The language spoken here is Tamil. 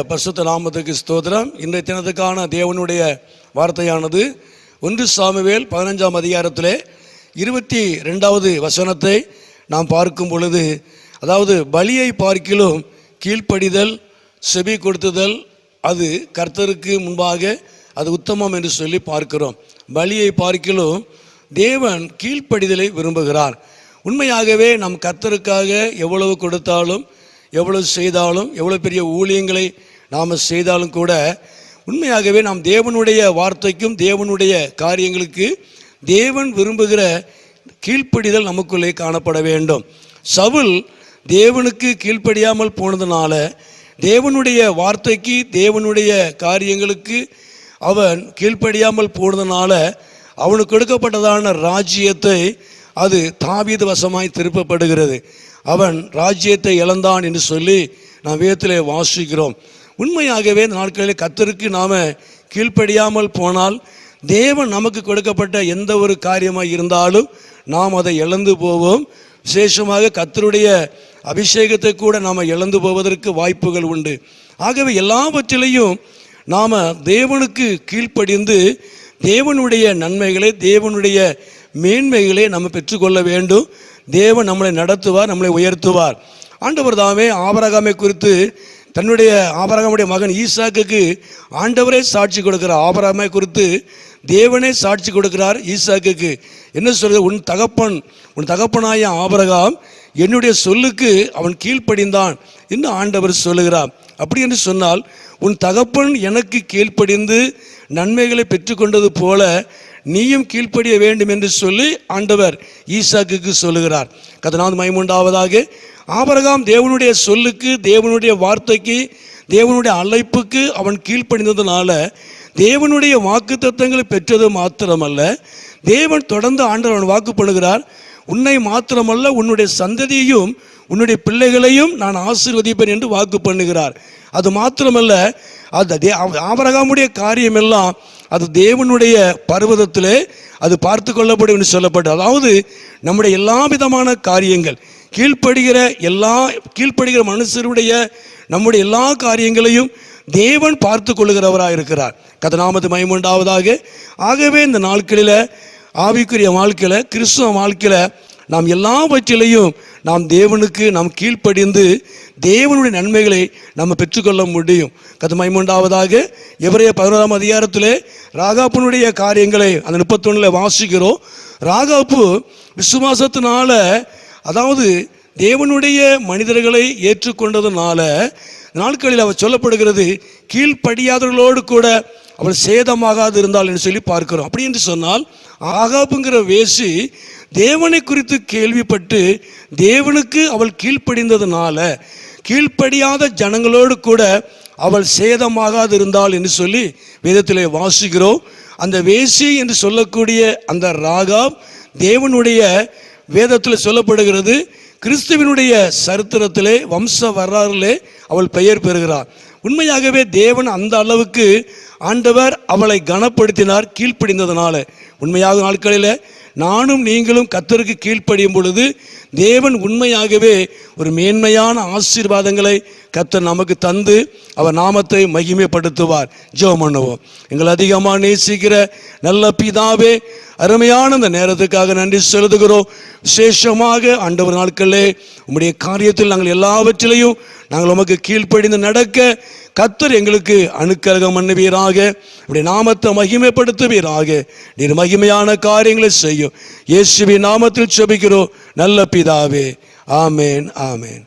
பரிசுத்த நாமத்துக்கு ஸ்தோத்திரம். இன்றைய தினத்துக்கான தேவனுடைய வார்த்தையானது 1 சாமுவேல் 15ஆம் அதிகாரத்திலே 22வது வசனத்தை நாம் பார்க்கும் பொழுது, அதாவது பலியை பார்க்கிலும் கீழ்ப்படிதல், செவி கொடுத்துதல், அது கர்த்தருக்கு முன்பாக அது உத்தமம் என்று சொல்லி பார்க்கிறோம். பலியை பார்க்கிலும் தேவன் கீழ்ப்படிதலை விரும்புகிறார். உண்மையாகவே நம் கர்த்தருக்காக எவ்வளவு கொடுத்தாலும், எவ்வளவு செய்தாலும், எவ்வளோ பெரிய ஊழியங்களை நாம் செய்தாலும் கூட உண்மையாகவே நாம் தேவனுடைய வார்த்தைக்கும் தேவனுடைய காரியங்களுக்கு தேவன் விரும்புகிற கீழ்ப்படிதல் நமக்குள்ளே காணப்பட வேண்டும். சவுல் தேவனுக்கு கீழ்ப்படியாமல் போனதுனால, தேவனுடைய வார்த்தைக்கு தேவனுடைய காரியங்களுக்கு அவன் கீழ்ப்படியாமல் போனதுனால அவனுக்கு கொடுக்கப்பட்டதான ராஜ்யத்தை அது தாவீது வசமாய் திருப்பப்படுகிறது. அவன் ராஜ்யத்தை இழந்தான் என்று சொல்லி நாம் வேதத்திலே வாசிக்கிறோம். உண்மையாகவே இந்த நாட்களில் கர்த்தருக்கு நாம் கீழ்ப்படியாமல் போனால் தேவன் நமக்கு கொடுக்கப்பட்ட எந்த ஒரு காரியமாக இருந்தாலும் நாம் அதை இழந்து போவோம். விசேஷமாக கர்த்தருடைய அபிஷேகத்தை கூட நாம் இழந்து போவதற்கு வாய்ப்புகள் உண்டு. ஆகவே எல்லாவற்றிலையும் நாம் தேவனுக்கு கீழ்ப்படிந்து தேவனுடைய நன்மைகளை, தேவனுடைய மேன்மைகளை நம்ம பெற்றுக்கொள்ள வேண்டும். தேவன் நம்மளை நடத்துவார், நம்மளை உயர்த்துவார். ஆண்டவர் தாமே ஆபிரகாமை குறித்து தன்னுடைய ஆபிரகாமுடைய மகன் ஈசாக்குக்கு ஆண்டவரே சாட்சி கொடுக்கிறார். ஆபிரகாமை குறித்து தேவனே சாட்சி கொடுக்கிறார். ஈசாக்குக்கு என்ன சொல்கிறது? உன் தகப்பனாய ஆபிரகாம் என்னுடைய சொல்லுக்கு அவன் கீழ்ப்படிந்தான் என்று ஆண்டவர் சொல்லுகிறார். அப்படி என்று சொன்னால், உன் தகப்பன் எனக்கு கீழ்ப்படிந்து நன்மைகளை பெற்றுக்கொண்டது போல நீயும் கீழ்ப்படிய வேண்டும் என்று சொல்லி ஆண்டவர் ஈசாக்குக்கு சொல்லுகிறார். கர்த்தருக்கு மகிமை உண்டாவதாக. ஆபிரகாம் தேவனுடைய சொல்லுக்கு, தேவனுடைய வார்த்தைக்கு, தேவனுடைய அழைப்புக்கு அவன் கீழ்ப்படிந்ததுனால தேவனுடைய வாக்குத்தத்தங்களை பெற்றது மாத்திரமல்ல, தேவன் தொடர்ந்து ஆண்டவர் அவன் வாக்கு பண்ணுகிறார், உன்னை மாத்திரமல்ல உன்னுடைய சந்ததியையும் உன்னுடைய பிள்ளைகளையும் நான் ஆசீர்வதிப்பேன் என்று வாக்கு பண்ணுகிறார். அது மாத்திரமல்ல, அது ஆபிரகாமுடைய காரியம் எல்லாம் அது தேவனுடைய பர்வதத்திலே அது பார்த்து கொள்ளப்படும் என்று சொல்லப்பட்டது. அதாவது நம்முடைய எல்லா விதமான காரியங்கள், கீழ்ப்படுகிற மனுஷருடைய நம்முடைய எல்லா காரியங்களையும் தேவன் பார்த்து கொள்ளுகிறவராக இருக்கிறார். கர்த்தர் நாமத்துக்கு மகிமை உண்டாவதாக. ஆகவே இந்த நாட்களில் ஆவிக்குரிய வாழ்க்கையில், கிறிஸ்துவ வாழ்க்கையில் நாம் எல்லாவற்றிலையும் நாம் தேவனுக்கு நாம் கீழ்ப்படிந்து தேவனுடைய நன்மைகளை நம்ம பெற்றுக்கொள்ள முடியும். கர்த்தருக்கு மகிமை உண்டாவதாக. எபிரேயர் 11ஆம் அதிகாரத்திலே ராகாப்புனுடைய காரியங்களை அந்த 31 வாசிக்கிறோம். ராகாப்பு விசுவாசத்தினால, அதாவது தேவனுடைய மனிதர்களை ஏற்றுக்கொண்டதுனால நாட்களில் அவர் சொல்லப்படுகிறது, கீழ்ப்படியாதவர்களோடு கூட அவள் சேதமாகாது இருந்தாள் என்று சொல்லி பார்க்கிறோம். அப்படி என்று சொன்னால், ஆகாபுங்கிற வேசி தேவனை குறித்து கேள்விப்பட்டு தேவனுக்கு அவள் கீழ்ப்படிந்ததுனால கீழ்ப்படியாத ஜனங்களோடு கூட அவள் சேதமாகாது இருந்தாள் என்று சொல்லி வேதத்திலே வாசிக்கிறோம். அந்த வேசி என்று சொல்லக்கூடிய அந்த ராகாப் தேவனுடைய வேதத்தில் சொல்லப்படுகிறது, கிறிஸ்துவினுடைய சரித்திரத்திலே, வம்ச வரலாறிலே அவள் பெயர் பெறுகிறார். உண்மையாகவே தேவன் அந்த அளவுக்கு ஆண்டவர் அவளை கனப்படுத்தினார் கீழ்ப்படிந்ததுனால. உண்மையாக நாட்களில் நானும் நீங்களும் கர்த்தருக்கு கீழ்ப்படியும் பொழுது தேவன் உண்மையாகவே ஒரு மேன்மையான ஆசீர்வாதங்களை கர்த்தர் நமக்கு தந்து அவர் நாமத்தை மகிமைப்படுத்துவார். ஜெபம் பண்ணுவோம். எங்களை அதிகமாக நேசிக்கிற நல்ல பிதாவே, அருமையான இந்த நேரத்துக்காக நன்றி செலுத்துகிறோம். விசேஷமாக ஆண்டவர் நாட்களே உம்முடைய காரியத்தில் நாங்கள் எல்லாவற்றிலையும் நாங்கள் உமக்கு கீழ்ப்படிந்து நடக்க கர்த்தர் எங்களுக்கு அனுக்கிரகம் பண்ணுவீராக. உம்முடைய நாமத்தை மகிமைப்படுத்துவீராக. நீர் மகிமையான காரியங்களை செய்யும். இயேசுவின் நாமத்தில் ஜெபிக்கிறோம் நல்ல பிதாவே. ஆமேன், ஆமேன்.